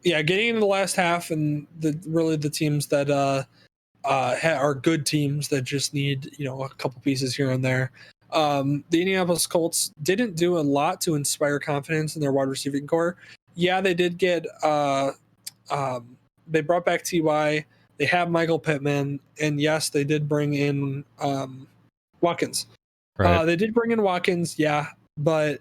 yeah, getting into the last half, and the teams that are good teams that just need a couple pieces here and there. The Indianapolis Colts didn't do a lot to inspire confidence in their wide receiving core. Yeah, they did get they brought back Ty. They have Michael Pittman, and yes, they did bring in Watkins. Right. They did bring in Watkins, yeah, but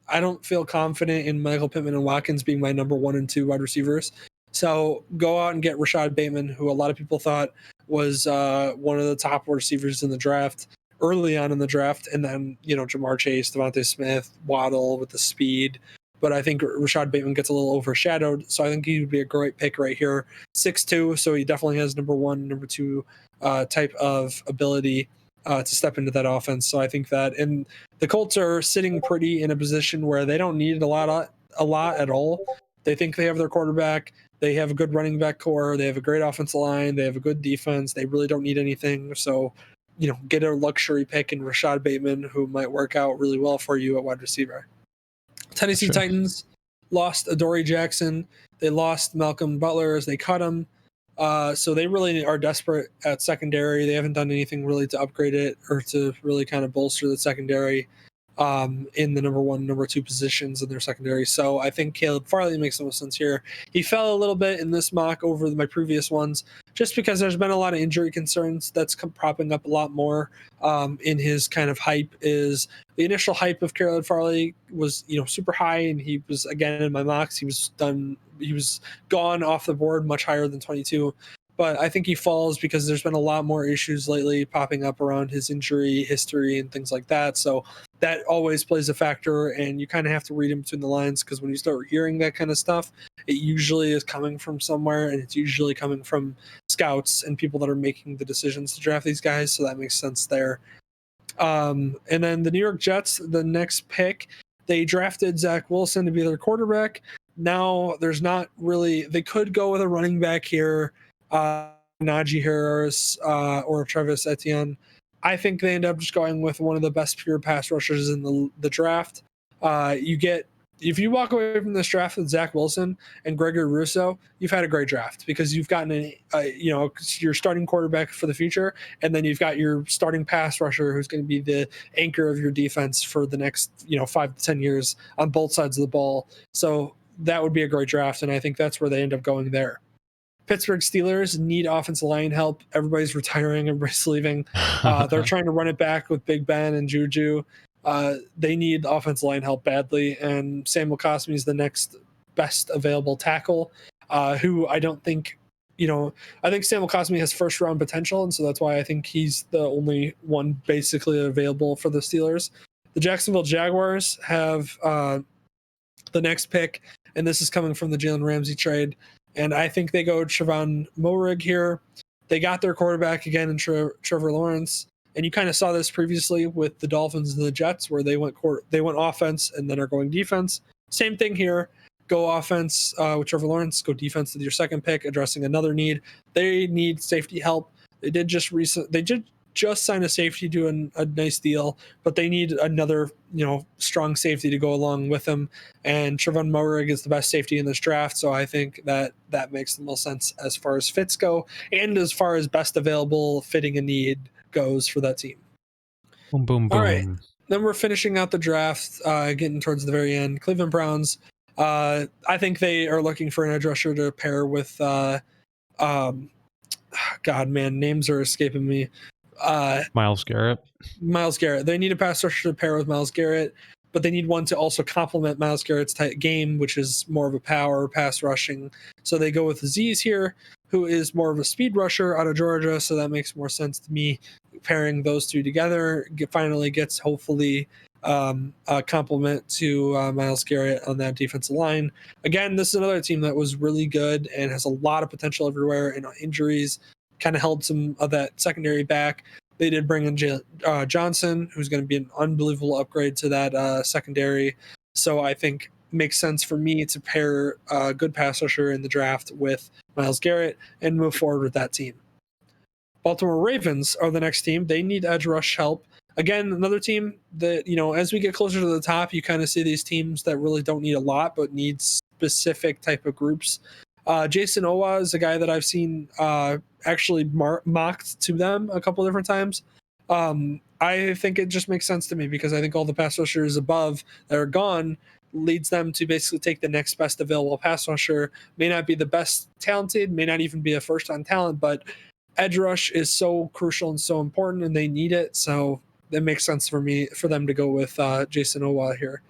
I don't feel confident in Michael Pittman and Watkins being my number 1 and 2 wide receivers. So go out and get Rashod Bateman, who a lot of people thought was one of the top receivers in the draft early on in the draft, and then Jamar Chase, Devontae Smith, Waddle with the speed. But I think Rashod Bateman gets a little overshadowed, so I think he would be a great pick right here. 6'2", so he definitely has number 1, number 2 type of ability to step into that offense. So I think that, and the Colts are sitting pretty in a position where they don't need a lot at all. They think they have their quarterback. They have a good running back core. They have a great offensive line. They have a good defense. They really don't need anything. So, get a luxury pick in Rashod Bateman, who might work out really well for you at wide receiver. Tennessee Titans lost Adoree Jackson. They lost Malcolm Butler as they cut him. So they really are desperate at secondary. They haven't done anything really to upgrade it or to really kind of bolster the secondary in the number 1, number 2 positions in their secondary. So I think Caleb Farley makes the most sense here. He fell a little bit in this mock over my previous ones just because there's been a lot of injury concerns that's propping up a lot more in his kind of hype. Is the initial hype of Caleb Farley was super high, and he was, again, in my mocks, he was gone off the board much higher than 22. But I think he falls because there's been a lot more issues lately popping up around his injury history and things like that. So that always plays a factor, and you kind of have to read in between the lines, because when you start hearing that kind of stuff, it usually is coming from somewhere, and it's usually coming from scouts and people that are making the decisions to draft these guys. So that makes sense there. And then the New York Jets, the next pick, they drafted Zach Wilson to be their quarterback. Now there's not really, they could go with a running back here, Najee Harris or Travis Etienne. I think they end up just going with one of the best pure pass rushers in the draft. If you walk away from this draft with Zach Wilson and Gregory Rousseau, you've had a great draft, because you've gotten your starting quarterback for the future, and then you've got your starting pass rusher who's going to be the anchor of your defense for the next 5 to 10 years on both sides of the ball. So that would be a great draft, and I think that's where they end up going there. Pittsburgh Steelers need offensive line help. Everybody's retiring. Everybody's leaving. They're trying to run it back with Big Ben and Juju. They need offensive line help badly, and Samuel Cosmi is the next best available tackle, who I don't think, I think Samuel Cosmi has first round potential, and so that's why I think he's the only one basically available for the Steelers. The Jacksonville Jaguars have the next pick, and this is coming from the Jalen Ramsey trade. And I think they go Trevon Moehrig here. They got their quarterback again in Trevor Lawrence. And you kind of saw this previously with the Dolphins and the Jets, where they went offense and then are going defense. Same thing here. Go offense with Trevor Lawrence. Go defense with your second pick, addressing another need. They need safety help. They did just sign a safety, do a nice deal, but they need another, strong safety to go along with them. And Trevon Moehrig is the best safety in this draft, so I think that makes the most sense as far as fits go, and as far as best available fitting a need goes for that team. Boom, boom, boom. All right, then we're finishing out the draft, getting towards the very end. Cleveland Browns. I think they are looking for an edge rusher to pair with. Names are escaping me. Myles Garrett. They need a pass rusher to pair with Myles Garrett, but they need one to also complement Myles Garrett's game, which is more of a power pass rushing. So they go with Azeez here, who is more of a speed rusher out of Georgia. So that makes more sense to me. Pairing those two together finally gets hopefully a compliment to Myles Garrett on that defensive line. Again, this is another team that was really good and has a lot of potential everywhere, and injuries kind of held some of that secondary back. They did bring in Johnson, who's going to be an unbelievable upgrade to that secondary. So I think it makes sense for me to pair a good pass rusher in the draft with Myles Garrett and move forward with that team. Baltimore Ravens are the next team. They need edge rush help. Again, another team that, as we get closer to the top, you kind of see these teams that really don't need a lot, but needs specific type of groups. Jason Owa is a guy that I've seen actually mocked to them a couple different times. I think it just makes sense to me because I think all the pass rushers above that are gone leads them to basically take the next best available pass rusher. May not be the best talented, may not even be a first on talent, but edge rush is so crucial and so important, and they need it. So it makes sense for them to go with Jason Owa here.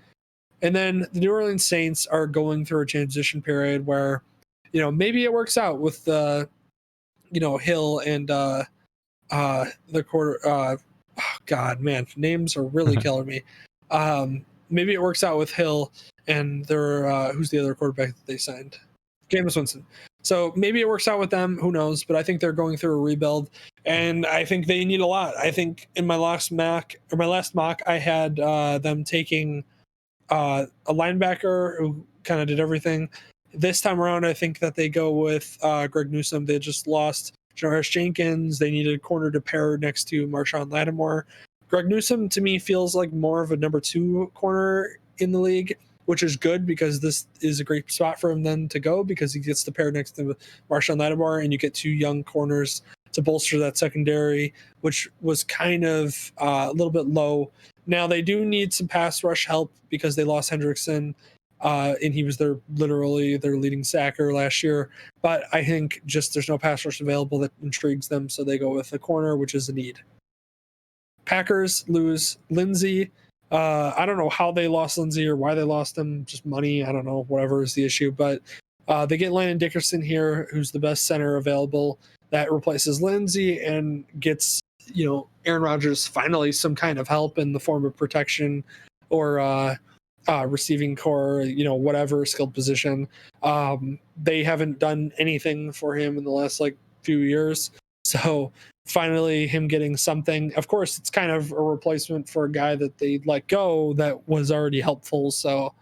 And then the New Orleans Saints are going through a transition period where, maybe it works out with Hill and the quarter. Oh God, man, names are really killing me. Maybe it works out with Hill and their who's the other quarterback that they signed? Jameis Winston. So maybe it works out with them. Who knows? But I think they're going through a rebuild, and I think they need a lot. I think in my last mock, I had them taking a linebacker who kind of did everything. This time around, I think that they go with Greg Newsome. They just lost Janoris Jenkins. They needed a corner to pair next to Marshawn Lattimore. Greg Newsome, to me, feels like more of a number 2 corner in the league, which is good because this is a great spot for him then to go because he gets to pair next to Marshawn Lattimore, and you get 2 young corners to bolster that secondary, which was kind of a little bit low. Now they do need some pass rush help because they lost Hendrickson, and he was literally their leading sacker last year. But I think just there's no pass rush available that intrigues them, so they go with a corner, which is a need. Packers lose Lindsey. I don't know how they lost Lindsey or why they lost him. Just money. I don't know. Whatever is the issue. But they get Landon Dickerson here, who's the best center available, that replaces Lindsey and gets Aaron Rodgers finally some kind of help in the form of protection or receiving core, whatever skilled position. They haven't done anything for him in the last few years. So finally him getting something. Of course, it's kind of a replacement for a guy that they let go that was already helpful. So,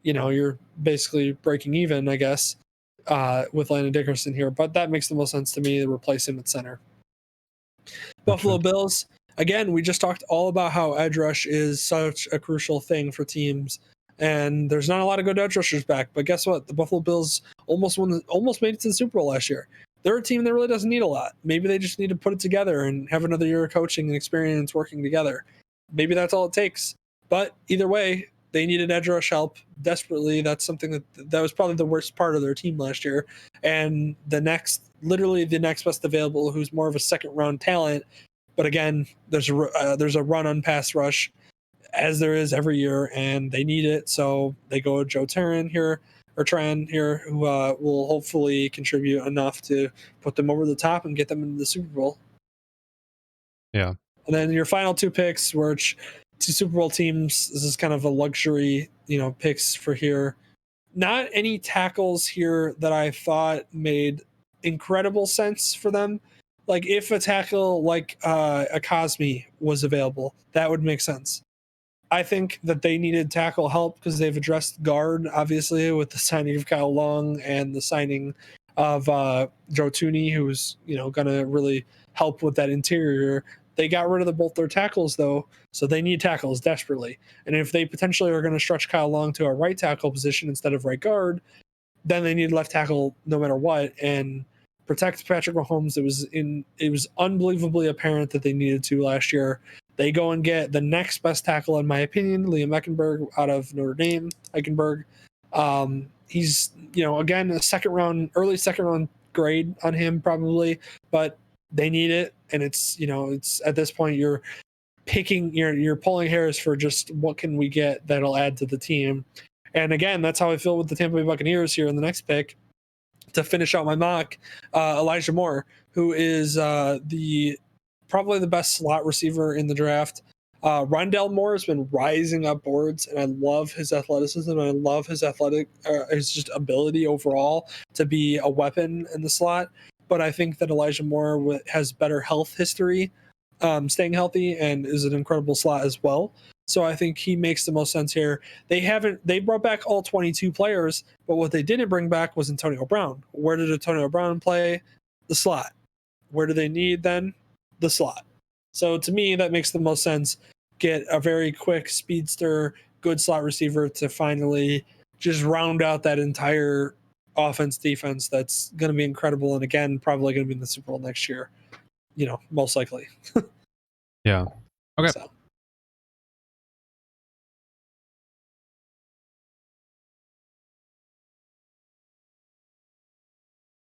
you're basically breaking even, I guess, with Landon Dickerson here. But that makes the most sense to me to replace him at center. Buffalo Bills, again, we just talked all about how edge rush is such a crucial thing for teams. And there's not a lot of good edge rushers back. But guess what? The Buffalo Bills almost made it to the Super Bowl last year. They're a team that really doesn't need a lot. Maybe they just need to put it together and have another year of coaching and experience working together. Maybe that's all it takes. But either way, they needed edge rush help desperately. That's something that was probably the worst part of their team last year. And literally the next best available, who's more of a second round talent. But again, there's a run on pass rush, as there is every year, and they need it. So they go with Joe Tryon here, who will hopefully contribute enough to put them over the top and get them into the Super Bowl. Yeah. And then your final 2 picks, which 2 Super Bowl teams, this is kind of a luxury, picks for here. Not any tackles here that I thought made incredible sense for them. Like if a tackle like a Cosme was available, that would make sense. I think that they needed tackle help because they've addressed guard, obviously, with the signing of Kyle Long and the signing of Joe Thuney, who's going to really help with that interior. They got rid of both their tackles, though, so they need tackles desperately. And if they potentially are going to stretch Kyle Long to a right tackle position instead of right guard, then they need left tackle no matter what. And protect Patrick Mahomes. It was unbelievably apparent that they needed to last year. They go and get the next best tackle, in my opinion, Liam Eckenberg out of Notre Dame. He's, again, early second round grade on him probably, but they need it. And it's at this point you're pulling hairs for just what can we get that'll add to the team. And again, that's how I feel with the Tampa Bay Buccaneers here in the next pick. To finish out my mock, Elijah Moore, who is probably the best slot receiver in the draft. Rondell Moore has been rising up boards, and I love his athleticism. I love his his just ability overall to be a weapon in the slot. But I think that Elijah Moore has better health history, staying healthy, and is an incredible slot as well. So I think he makes the most sense here. They brought back all 22 players, but what they didn't bring back was Antonio Brown. Where did Antonio Brown play? The slot. Where do they need then? The slot. So to me, that makes the most sense. Get a very quick speedster, good slot receiver to finally just round out that entire offense defense that's going to be incredible. And again, probably going to be in the Super Bowl next year, most likely. Yeah. Okay. So.